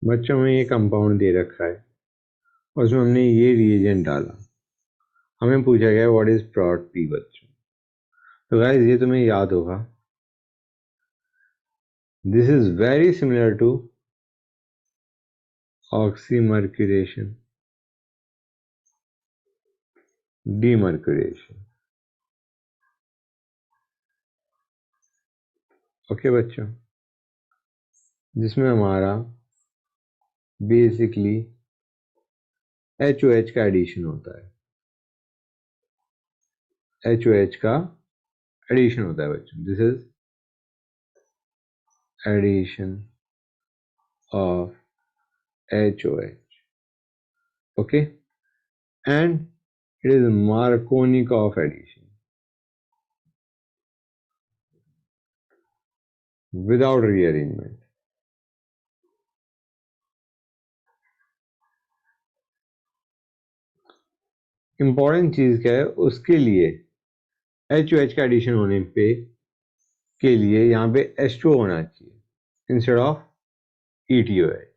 बच्चों में ये कंपाउंड दे रखा है और उसमें हमने ये रिएजेंट डाला, हमें पूछा गया व्हाट इज प्रोडक्ट पी बच्चों। तो गाइस ये तुम्हें याद होगा, this is very similar to oxymercuration, demercuration. Okay बच्चों, जिसमें हमारा बेसिकली HOH का एडिशन होता है, HOH का एडिशन होता है बच्चों। This is addition of HOH, okay, and it is Markovnikov addition without rearrangement. Important चीज क्या है, उसके लिए HOH का एडिशन होने पे के लिए यहाँ पे H2O होना चाहिए इंस्टेड ऑफ ETOH,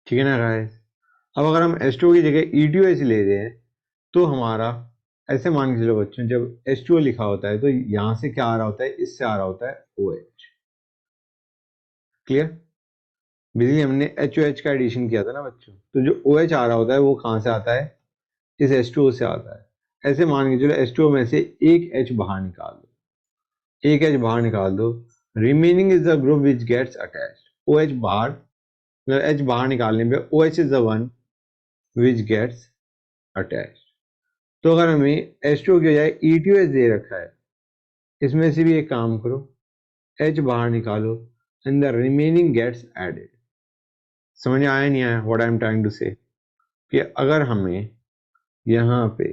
ठीक है ना गाइस। अब अगर हम H2O की जगह ETOH ले रहे हैं तो हमारा ऐसे मान के चलो बच्चों, जब H2O लिखा होता है तो यहाँ से क्या आ रहा होता है, इससे आ रहा होता है OH। क्लियर। बेसिकली हमने HOH का एडिशन किया था ना बच्चों, तो जो OH आ रहा होता है वो कहाँ से आता है, इस H2O से आता है। ऐसे मान के चलो H2O में से एक H बाहर निकाल दो, एक H बाहर निकाल दो, remaining is the group which gets attached. OH बाहर, मतलब H बाहर निकालने पे OH is the one which gets attached. तो अगर हमें H2O की बजाय ETOH दे रखा है, इसमें से भी एक काम करो, H बाहर निकालो and the remaining gets added. समझ आया नहीं आया what I am trying to say, कि अगर हमें यहाँ पे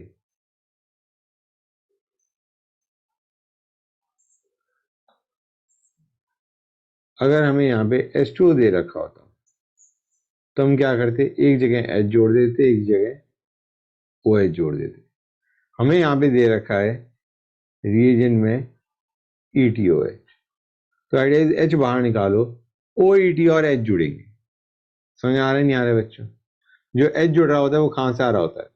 यहाँ पे H2O दे रखा होता तो हम क्या करते, एक जगह H जोड़ देते, एक जगह OH जोड़ देते। हमें यहाँ पे दे रखा है रिएजेंट में ETOH, तो आइडिया H बाहर निकालो, OET और H जुड़ेंगे। समझ आ रहा है नहीं आ रहा है बच्चों। जो H जुड़ रहा होता है वो कहाँ से आ रहा होता है,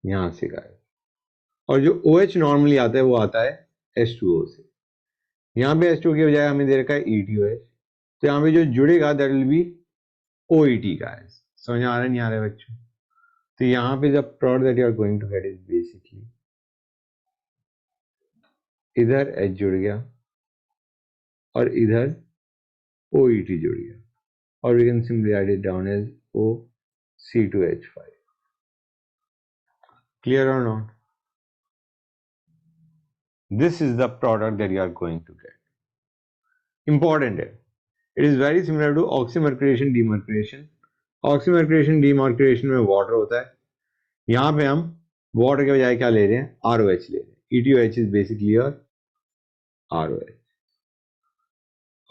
यहाँ से गायब। और जो OH नॉर्मली आता है वो आता है H2O से। यहाँ पे H2O की बजाय हमें दे रखा है ETOH, तो यहाँ पे जो जुड़ेगा that will be OET guys. समझ आ रहा है नहीं आ रहा है बच्चों। तो यहाँ पे the product that you are going to get is basically, इधर H जुड़ गया और इधर OET जुड़ गया, और we can simply write it down as OC2H5. Clear or not? This is the product that you are going to get. Important है, it is very similar to oxymercuration demercuration. Oxymercuration demercuration में water होता है, यहाँ पे हम water के बजाय क्या ले रहे हैं, ROH ले रहे हैं। ETOH is basically your ROH.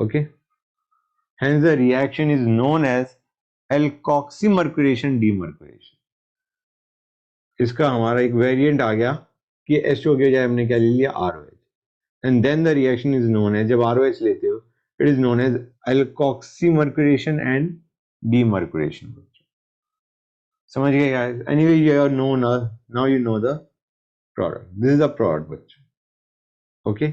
Okay. Hence the reaction is known as alkoxymercuration demercuration. इसका हमारा एक वेरिएंट आ गया कि H2O के बजाय हमने क्या ले लिया, ROH, and then the reaction is known as, जब ROH लेते हो it is known as alkoxymercuration and demercuration। समझ गए guys. Anyway you know now, you know the product, this is the product बच्चों। ओके